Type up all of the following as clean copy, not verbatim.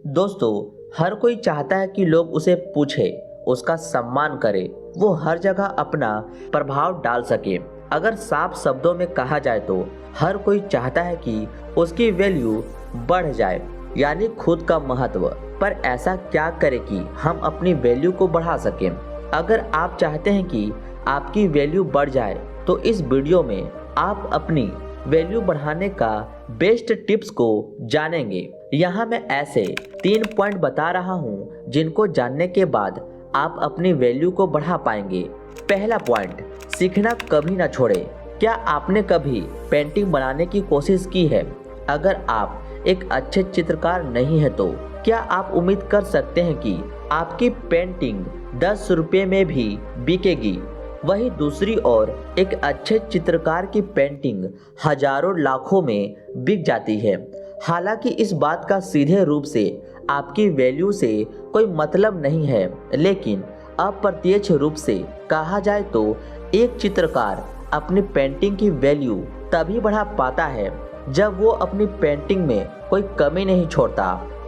दोस्तों, हर कोई चाहता है कि लोग उसे पूछे, उसका सम्मान करे, वो हर जगह अपना प्रभाव डाल सके। अगर साफ शब्दों में कहा जाए तो हर कोई चाहता है कि उसकी वैल्यू बढ़ जाए, यानी खुद का महत्व। पर ऐसा क्या करें कि हम अपनी वैल्यू को बढ़ा सकें? अगर आप चाहते हैं कि आपकी वैल्यू बढ़ जाए तो इस वीडियो में आप अपनी वैल्यू बढ़ाने का बेस्ट टिप्स को जानेंगे। यहाँ मैं ऐसे 3 पॉइंट बता रहा हूँ जिनको जानने के बाद आप अपनी वैल्यू को बढ़ा पाएंगे। पहला पॉइंट, सीखना कभी ना छोड़े। क्या आपने कभी पेंटिंग बनाने की कोशिश की है? अगर आप एक अच्छे चित्रकार नहीं है तो क्या आप उम्मीद कर सकते हैं कि आपकी पेंटिंग 10 रुपये में भी बिकेगी? वहीं दूसरी ओर एक अच्छे चित्रकार की पेंटिंग हजारों लाखों में बिक जाती है। हालांकि इस बात का सीधे रूप से आपकी वैल्यू से कोई मतलब नहीं है, लेकिन अप्रत्यक्ष रूप से कहा जाए तो एक चित्रकार अपनी पेंटिंग की वैल्यू तभी बढ़ा पाता है जब वो अपनी पेंटिंग में कोई कमी नहीं छोड़ता।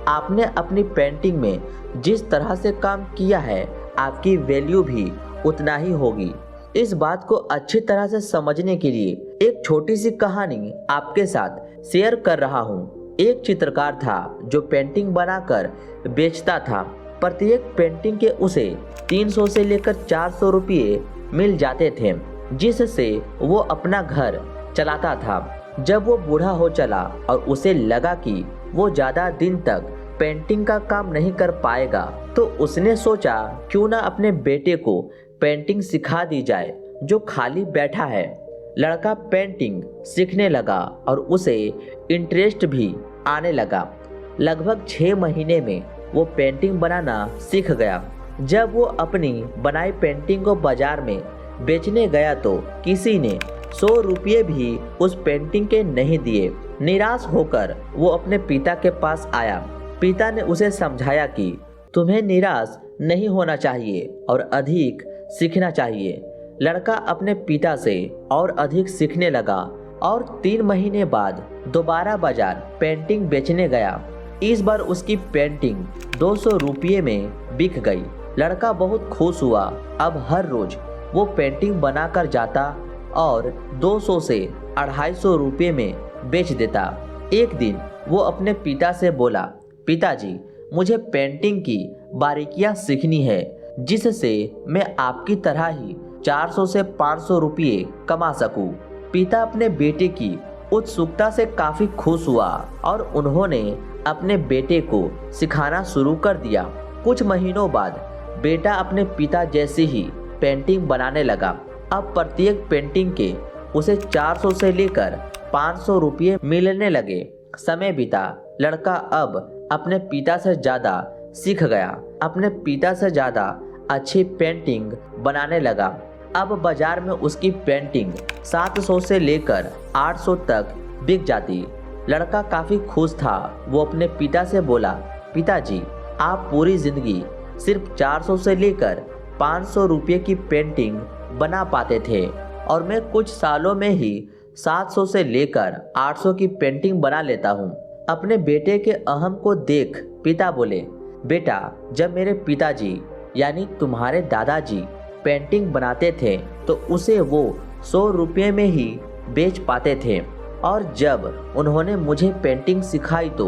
आपने अपनी पेंटिंग में जिस तरह से काम किया है, आपकी वैल्यू भी उतना ही होगी। इस बात को अच्छी तरह से समझने के लिए एक छोटी सी कहानी आपके साथ शेयर कर रहा हूँ। एक चित्रकार था जो पेंटिंग बनाकर बेचता था। प्रत्येक पेंटिंग के उसे 300 से लेकर 400 रुपये मिल जाते थे, जिससे वो अपना घर चलाता था। जब वो बूढ़ा हो चला और उसे लगा कि वो ज़्यादा दिन तक पेंटिंग का काम नहीं कर पाएगा, तो उसने सोचा क्यों ना अपने बेटे को पेंटिंग सिखा दी जाए जो खाली बैठा है। लड़का पेंटिंग सीखने लगा और उसे इंटरेस्ट भी आने लगा। लगभग 6 महीने में वो पेंटिंग बनाना सीख गया। जब वो अपनी बनाई पेंटिंग को बाजार में बेचने गया तो किसी ने 100 रुपये भी उस पेंटिंग के नहीं दिए। निराश होकर वो अपने पिता के पास आया। पिता ने उसे समझाया कि तुम्हें निराश नहीं होना चाहिए और अधिक सीखना चाहिए। लड़का अपने पिता से और अधिक सीखने लगा और 3 महीने बाद दोबारा बाजार पेंटिंग बेचने गया। इस बार उसकी पेंटिंग 200 रुपये में बिक गई। लड़का बहुत खुश हुआ। अब हर रोज वो पेंटिंग बनाकर जाता और 200 से 250 रुपये में बेच देता। एक दिन वो अपने पिता से बोला, पिताजी, मुझे पेंटिंग की बारीकियां सीखनी है जिससे मैं आपकी तरह ही 400 से 500 रुपये कमा सकूं। पिता अपने बेटे की उत्सुकता से काफी खुश हुआ और उन्होंने अपने बेटे को सिखाना शुरू कर दिया। कुछ महीनों बाद बेटा अपने पिता जैसे ही पेंटिंग बनाने लगा। अब प्रत्येक पेंटिंग के उसे 400 से लेकर 500 रुपये मिलने लगे। समय बीता, लड़का अब अपने पिता से ज़्यादा सीख गया। अपने पिता से ज़्यादा अच्छी पेंटिंग बनाने लगा। अब बाजार में उसकी पेंटिंग 700 से लेकर 800 तक बिक जाती। लड़का काफ़ी खुश था। वो अपने पिता से बोला, पिताजी, आप पूरी ज़िंदगी सिर्फ 400 से लेकर 500 रुपये की पेंटिंग बना पाते थे और मैं कुछ सालों में ही 700 से लेकर 800 की पेंटिंग बना लेता हूँ। अपने बेटे के अहम को देख पिता बोले, बेटा, जब मेरे पिताजी यानी तुम्हारे दादाजी पेंटिंग बनाते थे तो उसे वो 100 रुपये में ही बेच पाते थे, और जब उन्होंने मुझे पेंटिंग सिखाई तो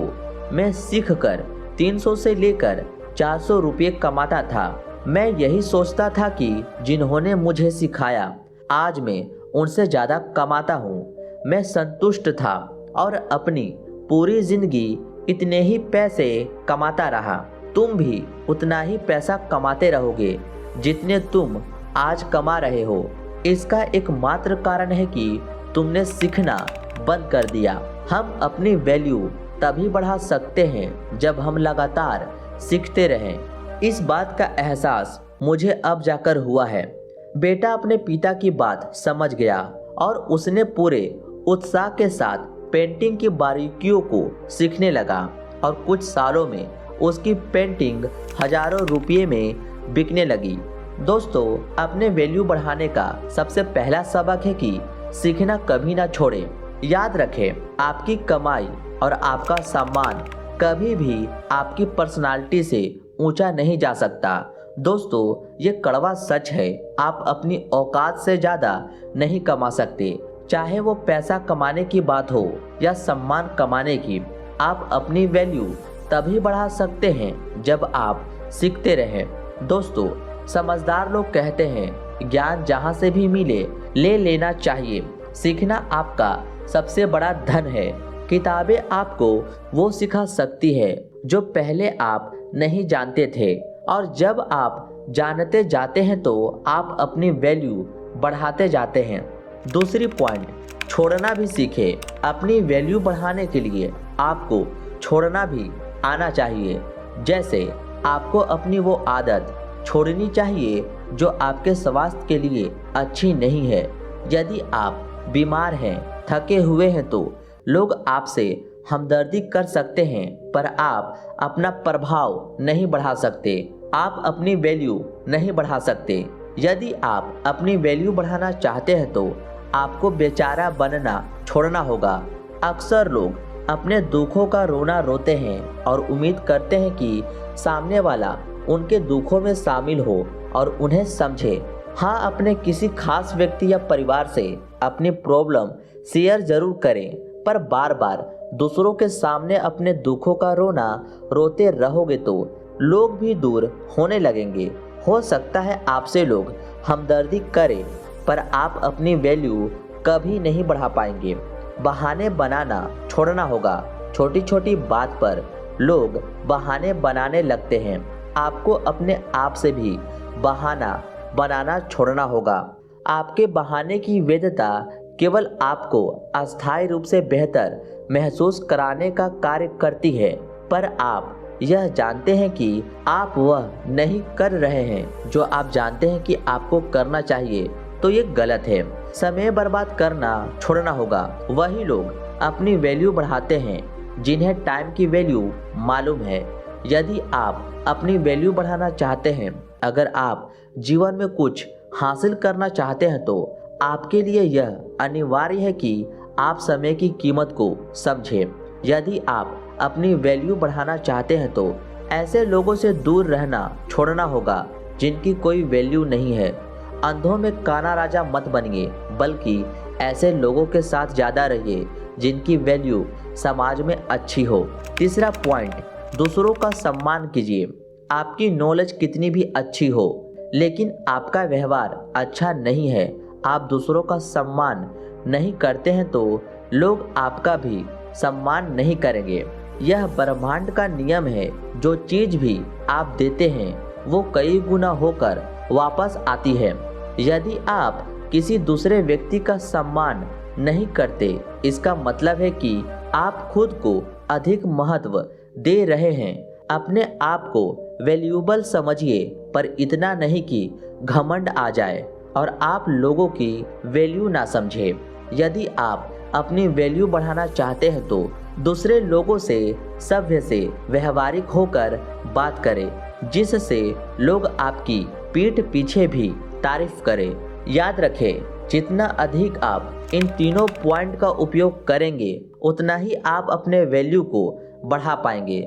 मैं सीखकर 300 से लेकर 400 रुपये कमाता था। मैं यही सोचता था कि जिन्होंने मुझे सिखाया आज मैं उनसे ज़्यादा कमाता हूँ। मैं संतुष्ट था और अपनी पूरी जिंदगी इतने ही पैसे कमाता रहा। तुम भी उतना ही पैसा कमाते रहोगे जितने तुम आज कमा रहे हो। इसका एकमात्र कारण है कि तुमने सीखना बंद कर दिया। हम अपनी वैल्यू तभी बढ़ा सकते हैं जब हम लगातार सीखते रहें। इस बात का एहसास मुझे अब जाकर हुआ है। बेटा अपने पिता की बात समझ गया और उसने पूरे उत्साह के साथ पेंटिंग की बारीकियों को सीखने लगा और कुछ सालों में उसकी पेंटिंग हजारों रुपये में बिकने लगी। दोस्तों, अपने वैल्यू बढ़ाने का सबसे पहला सबक है कि सीखना कभी ना छोड़ें। याद रखें, आपकी कमाई और आपका सम्मान कभी भी आपकी पर्सनालिटी से ऊंचा नहीं जा सकता। दोस्तों, ये कड़वा सच है, आप अपनी औकात से ज़्यादा नहीं कमा सकते। चाहे वो पैसा कमाने की बात हो या सम्मान कमाने की, आप अपनी वैल्यू तभी बढ़ा सकते हैं जब आप सीखते रहें। दोस्तों, समझदार लोग कहते हैं ज्ञान जहाँ से भी मिले ले लेना चाहिए। सीखना आपका सबसे बड़ा धन है। किताबें आपको वो सिखा सकती है जो पहले आप नहीं जानते थे, और जब आप जानते जाते हैं तो आप अपनी वैल्यू बढ़ाते जाते हैं। दूसरी पॉइंट, छोड़ना भी सीखें। अपनी वैल्यू बढ़ाने के लिए आपको छोड़ना भी आना चाहिए। जैसे आपको अपनी वो आदत छोड़नी चाहिए जो आपके स्वास्थ्य के लिए अच्छी नहीं है। यदि आप बीमार हैं, थके हुए हैं तो लोग आपसे हमदर्दी कर सकते हैं, पर आप अपना प्रभाव नहीं बढ़ा सकते। आप अपनी वैल्यू नहीं बढ़ा सकते। यदि आप अपनी वैल्यू बढ़ाना चाहते हैं तो आपको बेचारा बनना छोड़ना होगा। अक्सर लोग अपने दुखों का रोना रोते हैं और उम्मीद करते हैं कि सामने वाला उनके दुखों में शामिल हो और उन्हें समझे। हाँ, अपने किसी खास व्यक्ति या परिवार से अपनी प्रॉब्लम शेयर जरूर करें, पर बार बार दूसरों के सामने अपने दुखों का रोना रोते रहोगे तो लोग भी दूर होने लगेंगे। हो सकता है आपसे लोग हमदर्दी करें, पर आप अपनी वैल्यू कभी नहीं बढ़ा पाएंगे। बहाने बनाना छोड़ना होगा। छोटी छोटी बात पर लोग बहाने बनाने लगते हैं। आपको अपने आप से भी बहाना बनाना छोड़ना होगा। आपके बहाने की वैधता केवल आपको अस्थायी रूप से बेहतर महसूस कराने का कार्य करती है, पर आप यह जानते हैं कि आप वह नहीं कर रहे हैं जो आप जानते हैं कि आपको करना चाहिए, तो ये गलत है। समय बर्बाद करना छोड़ना होगा। वही लोग अपनी वैल्यू बढ़ाते हैं जिन्हें टाइम की वैल्यू मालूम है। यदि आप अपनी वैल्यू बढ़ाना चाहते हैं, अगर आप जीवन में कुछ हासिल करना चाहते हैं, तो आपके लिए यह अनिवार्य है कि आप समय की कीमत को समझें। यदि आप अपनी वैल्यू बढ़ाना चाहते हैं तो ऐसे लोगों से दूर रहना छोड़ना होगा जिनकी कोई वैल्यू नहीं है। अंधों में काना राजा मत बनिए, बल्कि ऐसे लोगों के साथ ज़्यादा रहिए जिनकी वैल्यू समाज में अच्छी हो। तीसरा पॉइंट, दूसरों का सम्मान कीजिए। आपकी नॉलेज कितनी भी अच्छी हो, लेकिन आपका व्यवहार अच्छा नहीं है, आप दूसरों का सम्मान नहीं करते हैं, तो लोग आपका भी सम्मान नहीं करेंगे। यह ब्रह्मांड का नियम है। जो चीज़ भी आप देते हैं वो कई गुना होकर वापस आती है। यदि आप किसी दूसरे व्यक्ति का सम्मान नहीं करते, इसका मतलब है कि आप खुद को अधिक महत्व दे रहे हैं। अपने आप को वैल्यूएबल समझिए, पर इतना नहीं कि घमंड आ जाए और आप लोगों की वैल्यू ना समझे। यदि आप अपनी वैल्यू बढ़ाना चाहते हैं तो दूसरे लोगों से सभ्य से व्यवहारिक होकर बात करें, जिससे लोग आपकी पीठ पीछे भी तारीफ करें। याद रखें, जितना अधिक आप इन तीनों पॉइंट का उपयोग करेंगे, उतना ही आप अपने वैल्यू को बढ़ा पाएंगे।